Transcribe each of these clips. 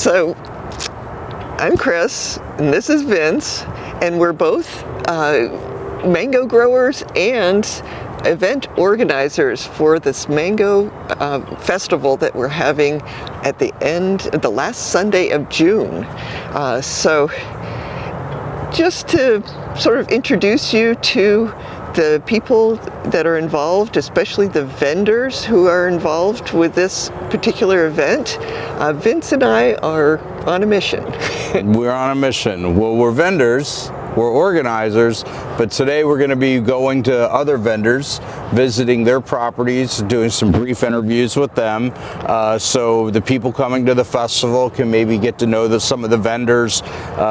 So I'm Chris, and this is Vince, and we're both mango growers and event organizers for this mango festival that we're having at the last Sunday of June. So just to sort of introduce you to the people that are involved, especially the vendors who are involved with this particular event, Vince and I are on a mission. We're on a mission. Well, we're vendors, we're organizers, but today we're going to be going to other vendors, visiting their properties, doing some brief interviews with them, so the people coming to the festival can maybe get to know some of the vendors,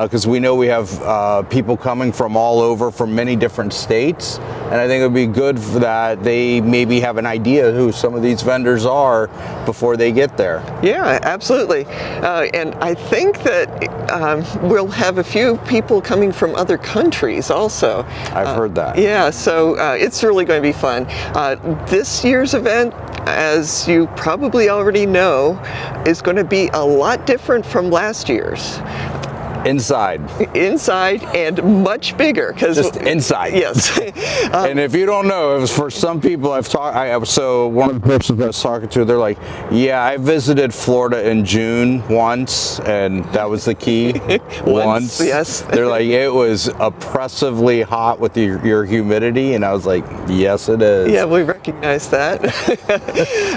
because we know we have people coming from all over, from many different states, and I think it would be good for that they maybe have an idea who some of these vendors are before they get there. Yeah, absolutely. And I think that we'll have a few people coming from other countries also. I've heard that. Yeah, so it's really going to be fun. This year's event, as you probably already know, is going to be a lot different from last year's. Inside And much bigger, because just inside. Yes. And if you don't know, it was for some people I've talked. So one of the persons I was talking to, they're like, "Yeah, I visited Florida in June once, and that was the key." Once. Yes. They're like, it was oppressively hot with your humidity, and I was like, "Yes, it is." Yeah, we recognize that.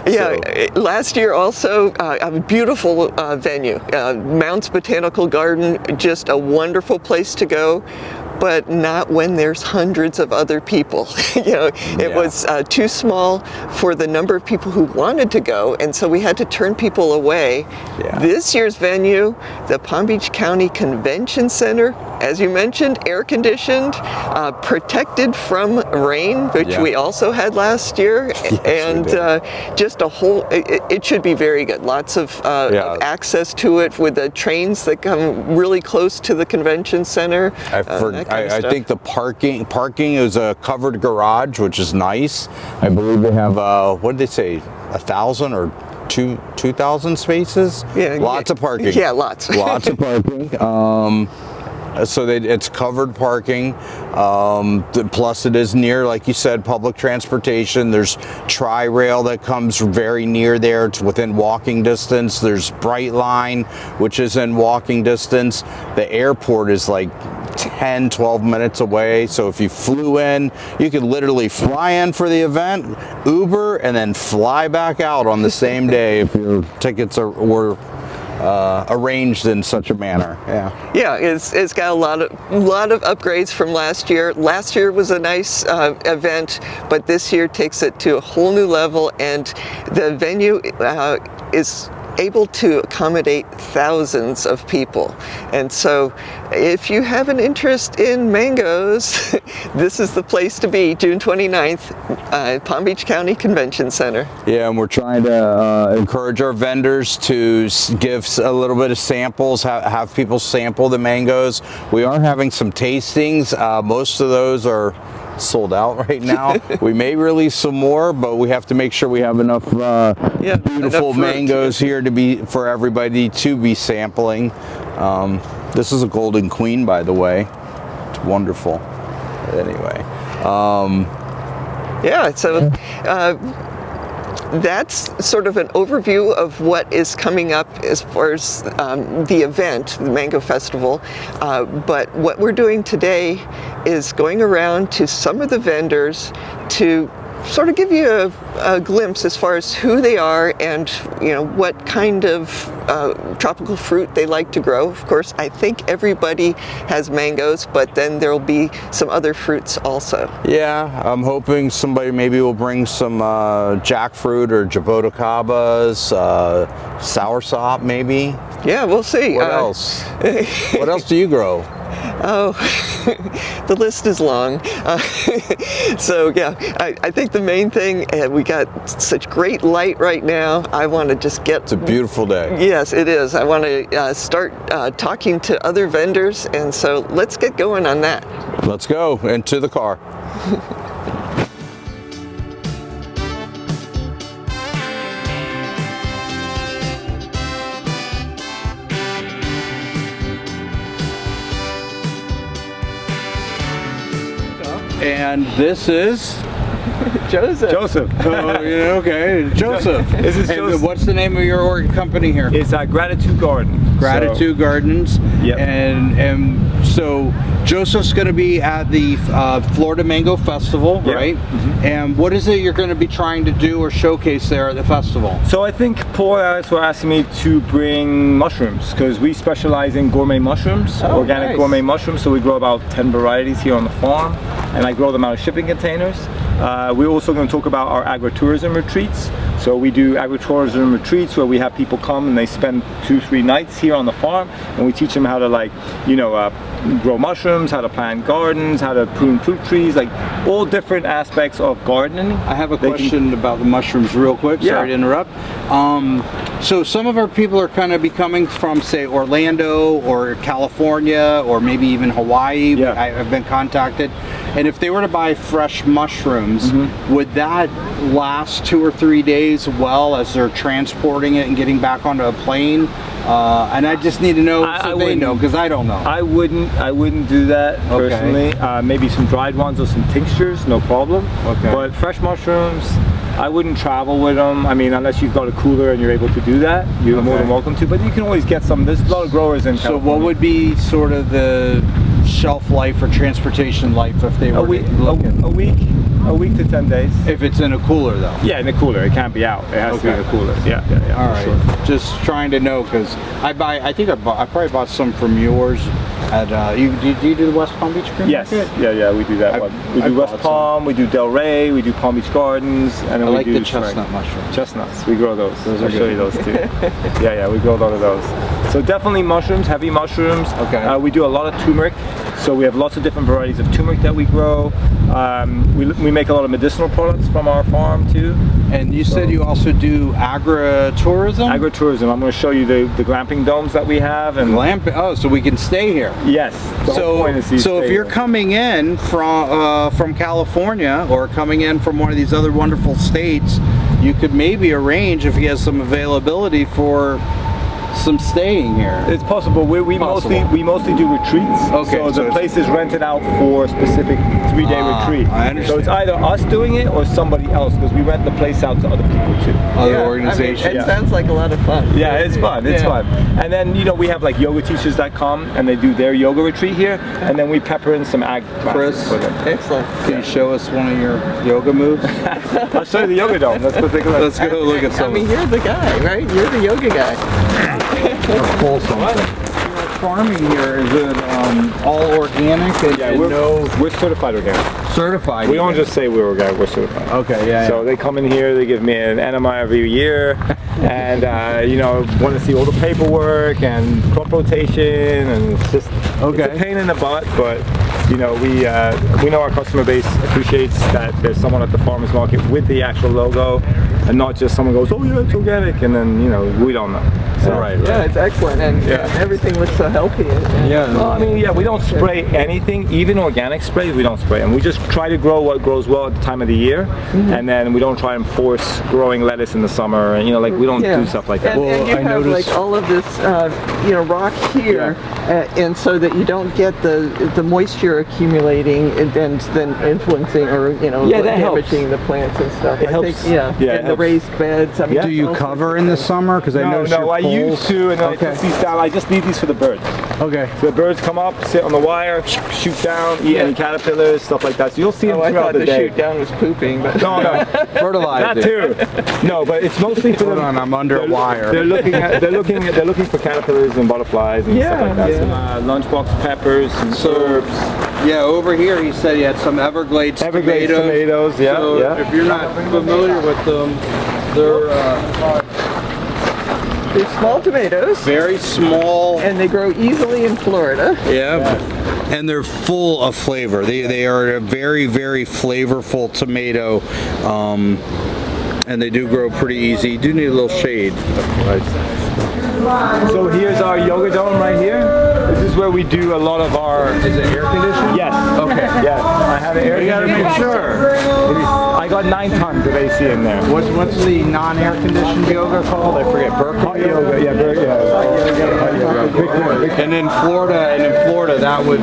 Yeah. So. Last year also a beautiful venue, Mounts Botanical Garden. Just a wonderful place to go, but not when there's hundreds of other people. It was too small for the number of people who wanted to go, and so we had to turn people away. Yeah. This year's venue, the Palm Beach County Convention Center, as you mentioned, air conditioned, protected from rain, which we also had last year, and just a whole, it should be very good. Lots of access to it with the trains that come really close to the convention center. I think the parking is a covered garage, which is nice. I believe they have, what did they say, 1,000 or 2,000 spaces? Yeah, lots of parking. Yeah, lots. Lots of parking. So it's covered parking. Plus it is near, like you said, public transportation. There's Tri-Rail that comes very near there. It's within walking distance. There's Brightline, which is in walking distance. The airport is like 10, 12 minutes away. So if you flew in, you could literally fly in for the event, Uber, and then fly back out on the same day if your tickets were arranged in such a manner. Yeah, it's got a lot of upgrades from last year. Last year was a nice event, but this year takes it to a whole new level, and the venue is able to accommodate thousands of people. And so if you have an interest in mangoes, this is the place to be, June 29th, Palm Beach County Convention Center. Yeah, and we're trying to encourage our vendors to give a little bit of samples, have people sample the mangoes. We are having some tastings. Most of those are sold out right now. We may release some more, but we have to make sure we have enough beautiful enough mangoes here for everybody to be sampling. This is a Golden Queen, by the way. It's wonderful. Anyway, so that's sort of an overview of what is coming up as far as the event, the Mango Festival. But what we're doing today is going around to some of the vendors to sort of give you a glimpse as far as who they are and what kind of tropical fruit they like to grow. Of course, I think everybody has mangoes, but then there'll be some other fruits also. Yeah, I'm hoping somebody maybe will bring some jackfruit or jaboticabas, soursop maybe. Yeah, we'll see. What else? What else do you grow? Oh, the list is long. So yeah, I think the main thing, we got such great light right now. I want to just get... It's a beautiful day. Yes, it is. I want to start talking to other vendors, and so let's get going on that. Let's go into the car. And this is Joseph. Joseph. oh, yeah, okay, Joseph. This is And Joseph. what's the name of your company here? It's Gratitude Garden. Gratitude Gardens. Yep. And so Joseph's going to be at the Florida Mango Festival, Yep. right? And what is it you're going to be trying to do or showcase there at the festival? So I think Paul and Alex were asking me to bring mushrooms because we specialize in gourmet mushrooms, Oh, organic nice. gourmet mushrooms. So we grow about 10 varieties here on the farm, and I grow them out of shipping containers. We're also going to talk about our agritourism retreats. So we do agritourism retreats where we have people come and they spend 2-3 nights here on the farm, and we teach them how to grow mushrooms, how to plant gardens, how to prune fruit trees, like all different aspects of gardening. I have a They can- question about the mushrooms real quick. Yeah. Sorry to interrupt. So some of our people are kind of be coming from, say, Orlando or California or maybe even Hawaii. Yeah. I've been contacted. And if they were to buy fresh mushrooms, Mm-hmm. would that last 2 or 3 days well as they're transporting it and getting back onto a plane? And I just need to know I so they wouldn't- know, because I don't know. I wouldn't do that personally. Maybe some dried ones or some tinctures, no problem. Okay. But fresh mushrooms, I wouldn't travel with them. I mean, unless you've got a cooler and you're able to do that, you're more than Okay. welcome to. But you can always get some. There's a lot of growers in So California. what would be sort of the shelf life or transportation life if they were a week? to look at- A week to 10 days. if it's in a cooler though? Yeah, in the cooler. It can't be out. It has to be in Okay. the cooler. Yeah. All for right, sure. just trying to know because I probably bought some from yours at do you do the West Palm Beach Green Yes. Market? Yeah, we do that I- one. We I do West bought some. Palm, we do Del Rey, we do Palm Beach Gardens, and then I we like do the chestnut mushrooms. Chestnuts, we grow those. Those are I'll show good. you those too. yeah, we grow a lot of those. So definitely mushrooms, heavy mushrooms. Okay. We do a lot of turmeric. So we have lots of different varieties of turmeric that we grow. We make a lot of medicinal products from our farm too. And you said you also do agritourism? Agritourism. I'm going to show you the glamping domes that we have. And Oh, so we can stay here. yes. The whole point is you So if stay you're here. coming in from California or coming in from one of these other wonderful states, you could maybe arrange if he has some availability for some staying here. It's possible. We Possible. mostly do retreats. Okay, So so the it's- place is rented out for a specific 3-day retreat. I understand. So it's either us doing it or somebody else because we rent the place out to other people too. Other Yeah, organizations. I mean, it Yeah. sounds like a lot of fun. Yeah, it's fun. It's Yeah. fun. And then we have like yoga teachers that come and they do their yoga retreat here, and then we pepper in some ag classes Chris? for them. Excellent. Can you show us one of your yoga moves? I'll show you the yoga dome. Let's go take a look. Let's go look at I some. mean, you're the guy, right? You're the yoga guy. Pull something. Farming here, is it all organic and, Yeah, and no we're certified organic. certified? We don't just say we're organic. We're certified. Okay, yeah. So they come in here, they give me an enema every year, and want to see all the paperwork and crop rotation, and it's just Okay. it's a pain in the butt, but we know our customer base appreciates that there's someone at the farmers market with the actual logo, and not just someone goes, oh yeah, it's organic, and then we don't know. So, Right. Yeah, it's excellent, and Yeah. everything looks so healthy. And, Yeah. Well, I mean, we don't spray anything, even organic sprays, we don't spray them. We just try to grow what grows well at the time of the year, and then we don't try and force growing lettuce in the summer, and we don't do stuff like that. And, and you I have noticed- like all of this, rock here, and so that you don't get the moisture accumulating and then influencing or that helps. damaging the plants and stuff. It I helps. think, yeah, Yeah, it and the helps. raised beds. I mean, Yeah. Do you also- cover in the summer? Because I noticed your I poles. used to, and then I Okay. took these down. I just leave these for the birds. Okay. So the birds come up, sit on the wire, shoot down, eat any caterpillars, stuff like that. So you'll see them Oh, I throughout thought the the day. shoot down was pooping, but No, Fertilize that it. too. No, but it's mostly for Hold them. on, I'm under a wire. They're looking for caterpillars and butterflies and stuff like that. Yeah. Some lunchbox peppers, some herbs. Yeah, over here he said he had some Everglades, Everglades tomatoes, yeah, So yeah. if you're not familiar with them, they're they're small tomatoes, very small. and they grow easily in Florida. Yeah. And they're full of flavor. They are a very, very flavorful tomato. And they do grow pretty easy. You do need a little shade. So here's our yoga dome right here. This is where we do a lot of our. Is it air conditioned? Yes. Okay. Yes. I have an air. We gotta make sure. I got 9 tons of AC in there. What's the non-air conditioned yoga called? I forget. Hot Berkeley yoga. Yeah. Hot yoga. And in Florida, that would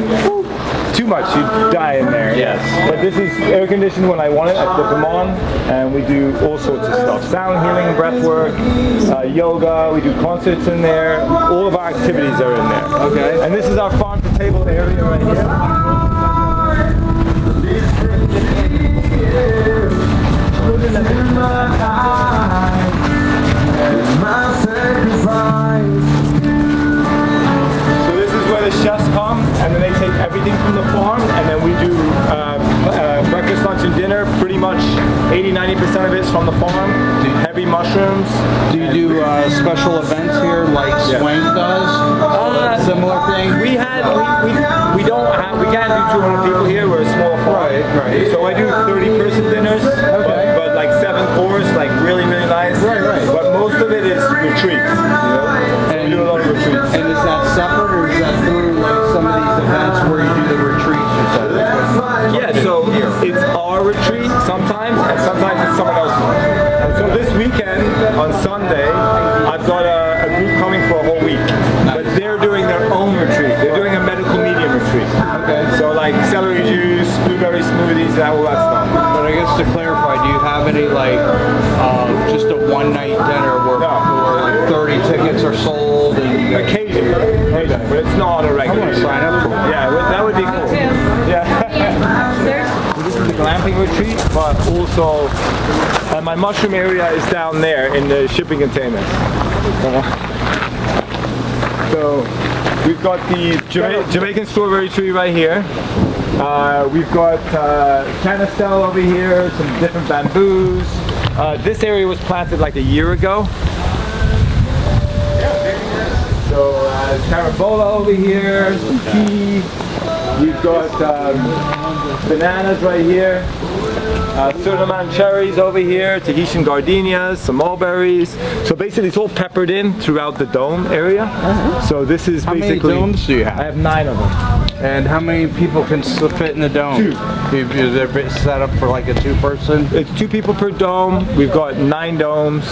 too much, you'd die in there. Yes. But this is air conditioned when I want it. I flip them on, and we do all sorts of stuff: sound healing, breath work, yoga. We do concerts in there. All of our activities are in there. Okay. And this is our farm to table area right here. So this is where the chefs come, and then they take everything from the farm, and then we do breakfast, lunch, and dinner. Pretty much 80-90% of it's from the farm. Heavy mushrooms. Do you do special events here like Swank does? Similar thing? We can't do 200 people here. We're a small farm. Right. So I do 30-person dinners, but like 7 course, like really nice. Right. But most of it is retreats. You know? So we do a lot of retreats. And is that separate, or is that through like some of these events where you do the retreats or something? Yeah, so it's our retreat sometimes, and sometimes it's someone else's. So this weekend, on Sunday, I've got a group coming for a whole week. But they're doing their own retreat. They're doing a medical medium retreat. Okay. So like celery juice, blueberry smoothies, and all that stuff. But I guess to clarify, do you have any like just a one-night dinner where like 30 tickets are sold? And Occasionally, but it's not a regular. I want to sign up for one. Yeah, that would be cool. Yeah. So this is the glamping retreat, but also my mushroom area is down there in the shipping containers. So we've got the Jamaican strawberry tree right here. We've got canistel over here, some different bamboos. This area was planted like a year ago. So carambola over here, some tea. We've got bananas right here. Suriname cherries over here, Tahitian gardenias, some mulberries. So basically it's all peppered in throughout the dome area. So this is How basically... many domes do you have? I have 9 of them. And how many people can fit in the dome? 2. Is there set up for like a 2-person? It's 2 people per dome. We've got 9 domes.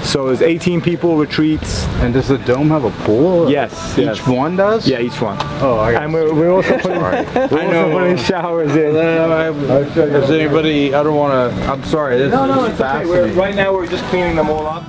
So there's 18 people retreats. And does the dome have a pool? Yes. Each one does? Yeah, each one. Oh, I got And we're also putting showers in. Does anybody, I don't want to, I'm sorry, this No, is it's okay. fascinating. Right now we're just cleaning them all up.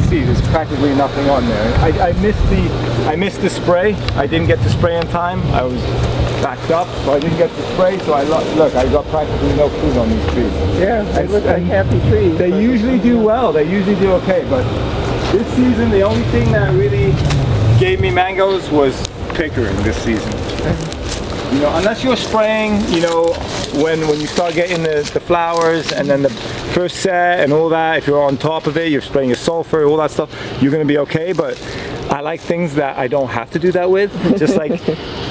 There's practically nothing on there. I missed the spray. I didn't get the spray in time. I was backed up, so I didn't get the spray. So I got practically no fruit on these trees. Yeah, they look like happy trees. They usually do well. They usually do okay, but this season the only thing that really gave me mangoes was Pickering this season. You know, unless you're spraying, you know, when you start getting the flowers and then the first set and all that, if you're on top of it, you're spraying your sulfur, all that stuff, you're going to be okay. But I like things that I don't have to do that with. Just like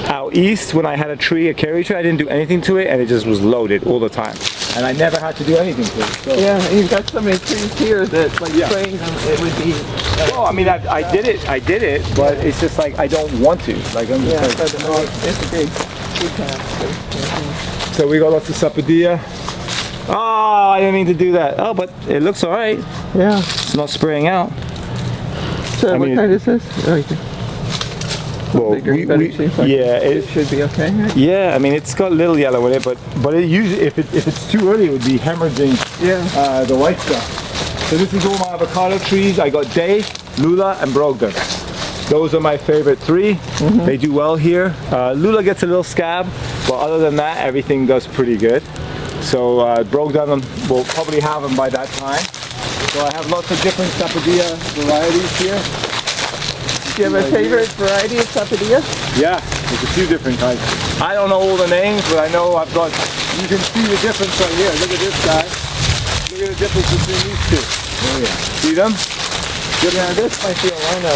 out east, when I had a cherry tree, I didn't do anything to it and it just was loaded all the time. And I never had to do anything to it. So. Yeah, you've got so many trees here that like spraying them, it would be... well, I mean, I did it, but it's just like I don't want to. Like I'm just but it's a big path. So we got lots of sapodilla. Oh, I didn't mean to do that. Oh, but it looks all right. Yeah. It's not spraying out. So what kind is this? Oh, well, it should be okay. Right? Yeah, I mean it's got a little yellow in it, but it usually if it's too early, it would be hemorrhaging the white stuff. So this is all my avocado trees. I got Day, Lula, and Brogdon. Those are my favorite 3. They do well here. Lula gets a little scab, but other than that, everything does pretty good. So Brogdon will probably have them by that time. So I have lots of different sapodilla varieties here. Do you have a favorite variety of Sapodilla? Yeah, there's a few different kinds. I don't know all the names, but I know I've got, you can see the difference right here. Look at this guy. Look at the difference between these two. Oh yeah. See them? Yeah, this might be Alano.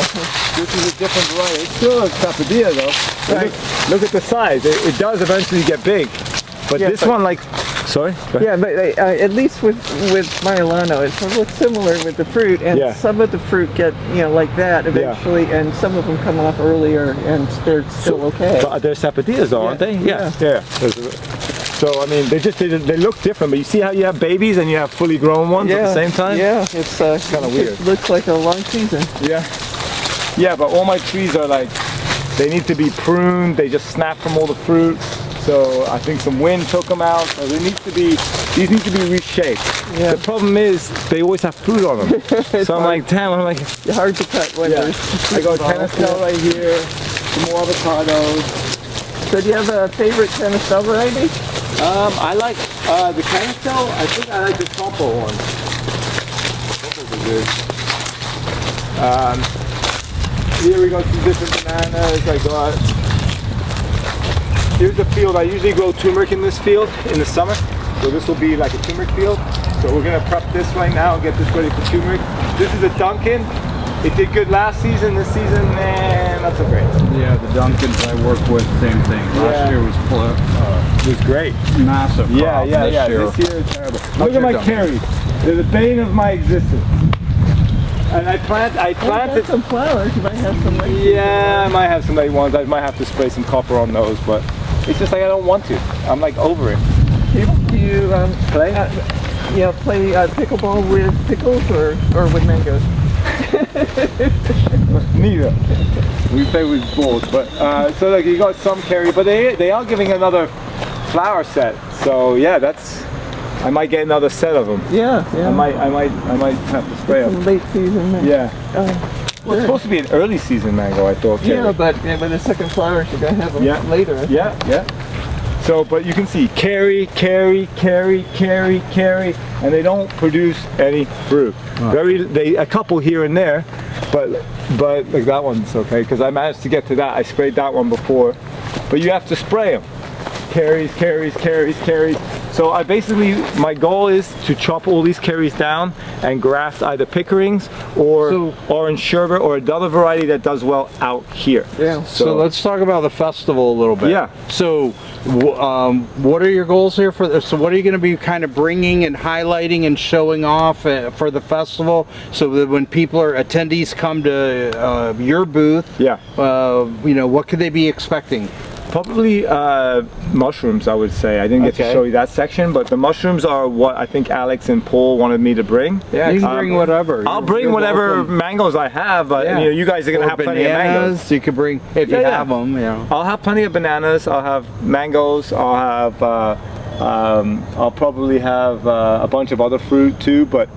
This is a different variety. It's still a Sapodilla though. But Right. look at the size. It does eventually get big. But Yeah, this but- one, like, sorry? Go ahead. Yeah, but at least with my Alano, it's looks similar with the fruit, and Yeah. some of the fruit get like that eventually, and some of them come off earlier, and they're still okay. But they're Sapodillas though, aren't they? Yeah. Yeah. So I mean, they look different, but you see how you have babies and you have fully grown ones at the same time? Yeah, it's kinda weird. It looks like a long season. Yeah. Yeah, but all my trees are like, they need to be pruned. They just snap from all the fruit. So I think some wind took them out. So these need to be reshaped. Yeah. The problem is they always have fruit on them. So I'm like, damn, I'm like, It's hard to cut when yeah. there's I got involved. Canistel right here, some more avocados. So do you have a favorite Canistel variety? I like the Canistel. I think I like the Campo one. Campos are good. Here we got some different bananas. I got. Here's the field. I usually grow turmeric in this field in the summer. So this will be like a turmeric field. So we're gonna prep this right now and get this ready for turmeric. This is a Duncan. It did good last season. This season, not so great. Yeah, the Duncans I work with, same thing. Last Yeah. year was It was great. massive crop. Yeah. This year, This year is terrible. What's Look at your my Duncan? carries. They're the bane of my existence. And I I planted. got some flowers. You might have some. Like Yeah, I might have some late ones. I might have to spray some copper on those, but it's just like I don't want to. I'm like over it. Do you Play? play pickleball with pickles or with mangoes? Neither. We play with balls, but so like you got some carry, but they are giving another flower set. So yeah, I might get another set of them. Yeah, yeah. I might have to spray them. Some late season. Yeah. Uh, Well, it's supposed to be an early season mango, I thought. yeah, Carrie. but with the second flowers, you're gonna have them Yeah. later. Yeah. So, but you can see carry, and they don't produce any fruit. A couple here and there, but like that one's okay because I managed to get to that. I sprayed that one before, but you have to spray them. Carries. So my goal is to chop all these carries down and graft either pickerings or orange sherbet or another variety that does well out here. Yeah. So let's talk about the festival a little bit. Yeah. So, what are your goals here for this? So, what are you going to be kind of bringing and highlighting and showing off for the festival, so that when attendees come to your booth, what could they be expecting? Probably mushrooms, I would say. I didn't get to Okay. show you that section, but the mushrooms are what I think Alex and Paul wanted me to bring. Yeah, you can bring whatever. I'll You're- bring you're whatever welcome. mangoes I have, but Yeah. you guys are gonna Or have plenty of mangoes. bananas. You could bring if you Yeah. have them. I'll have plenty of bananas. I'll have mangoes. I'll have. I'll probably have a bunch of other fruit too, but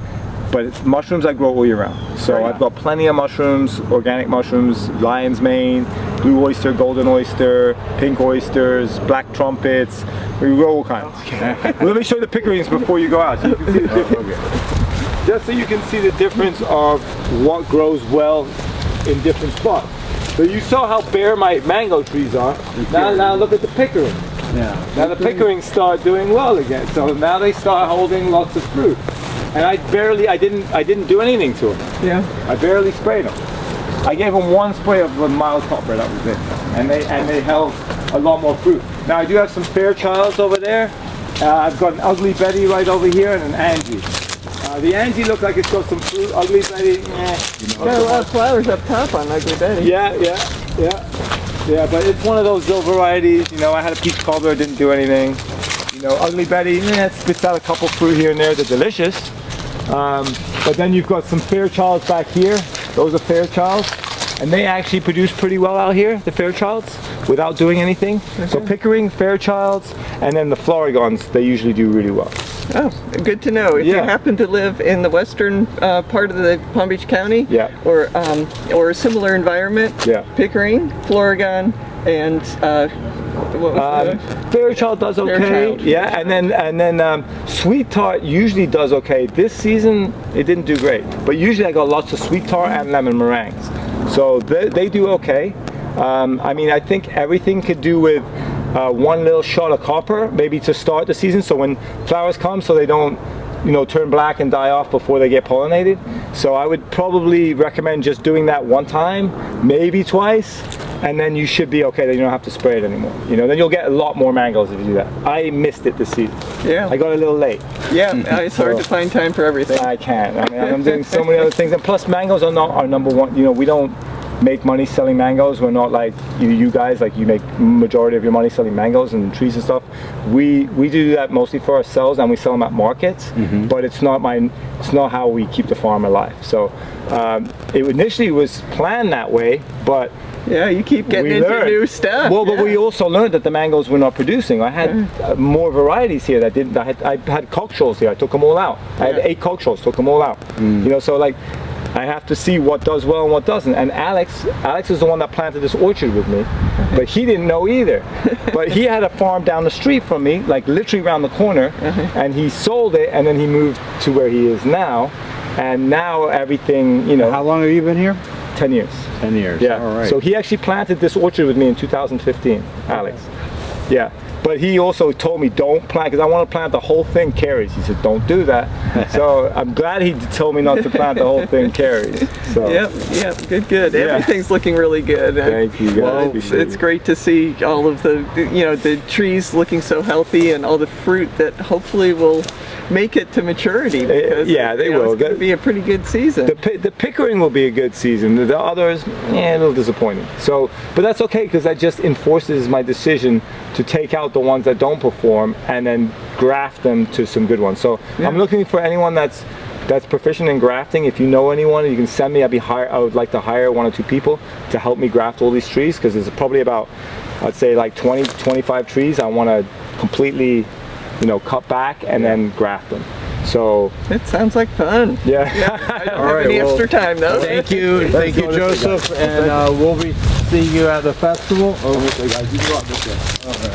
mushrooms I grow all year round. So Right. I've got plenty of mushrooms, organic mushrooms, lion's mane, blue oyster, golden oyster, pink oysters, black trumpets. We grow all kinds. Well, let me show you the pickerings before you go out, so you can see the difference. Just so you can see the difference of what grows well in different spots. So you saw how bare my mango trees are. Now look at the pickering. Yeah. Now the pickerings start doing well again. So now they start holding lots of fruit. And I didn't do anything to them. Yeah. I barely sprayed them. I gave them one spray of the mild copper, that was it. And they held a lot more fruit. Now I do have some Fairchilds over there. I've got an Ugly Betty right over here and an Angie. The Angie looks like it's got some fruit. Ugly Betty, Got a lot of flowers up top on Ugly Betty. Yeah, but it's one of those little varieties. I had a peach cobbler, didn't do anything. Ugly Betty, it spits out a couple fruit here and there. They're delicious. But then you've got some Fairchilds back here. Those are Fairchilds. And they actually produce pretty well out here, the Fairchilds, without doing anything. So Pickering, Fairchilds, and then the Florigons, they usually do really well. Oh, good to know. If you Yeah. happen to live in the western part of the Palm Beach County, Yeah. or a similar environment, Yeah. Pickering, Florigon, and what was the Fairchild does okay. Fairchild. Yeah, and then Sweet Tart usually does okay. This season it didn't do great, but usually I got lots of Sweet Tart and lemon meringues. So they do okay. I mean, I think everything could do with one little shot of copper, maybe to start the season, so when flowers come, so they don't, turn black and die off before they get pollinated. So I would probably recommend just doing that one time, maybe twice, and then you should be okay. Then you don't have to spray it anymore. Then you'll get a lot more mangoes if you do that. I missed it this season. Yeah. I got a little late. Yeah, it's hard to find time for everything. I can't. I mean, I'm doing so many other things, and plus mangoes are not our number one. We don't make money selling mangoes. We're not like you guys, like you make majority of your money selling mangoes and trees and stuff. We do that mostly for ourselves, and we sell them at markets, but it's not how we keep the farm alive. So it initially was planned that way, but yeah, you keep getting we into learned. new stuff. Well, but yeah. we also learned that the mangoes were not producing. I had more varieties here that didn't. I had cockshoals here. I took them all out. I had 8 cockshoals. Took them all out. So like, I have to see what does well and what doesn't. And Alex is the one that planted this orchard with me, but he didn't know either. But he had a farm down the street from me, like literally around the corner, and he sold it, and then he moved to where he is now. And now everything, How long have you been here? 10 years. 10 years. Yeah. All right. So he actually planted this orchard with me in 2015, Alex. Yeah. But he also told me, don't plant, because I want to plant the whole thing cherries. He said, don't do that. So I'm glad he told me not to plant the whole thing cherries. So. Yep, good. Yeah. Everything's looking really good. Thank you, guys. Well, Appreciate it's it. great to see all of the trees looking so healthy and all the fruit that hopefully will make it to maturity. Because, yeah, they will. It's going to be a pretty good season. The Pickering will be a good season. The others, a little disappointing. So, but that's okay, because that just enforces my decision to take out the ones that don't perform and then graft them to some good ones. So I'm looking for anyone that's proficient in grafting. If you know anyone, you can send me. I would like to hire 1 or 2 people to help me graft all these trees, because there's probably about, I'd say like 20, 25 trees I want to completely, cut back and then graft them. So It sounds like fun. yeah. I don't All have right, any well, extra time though. Thank you, Joseph, and we'll be seeing you at the festival. Oh, You go out this way.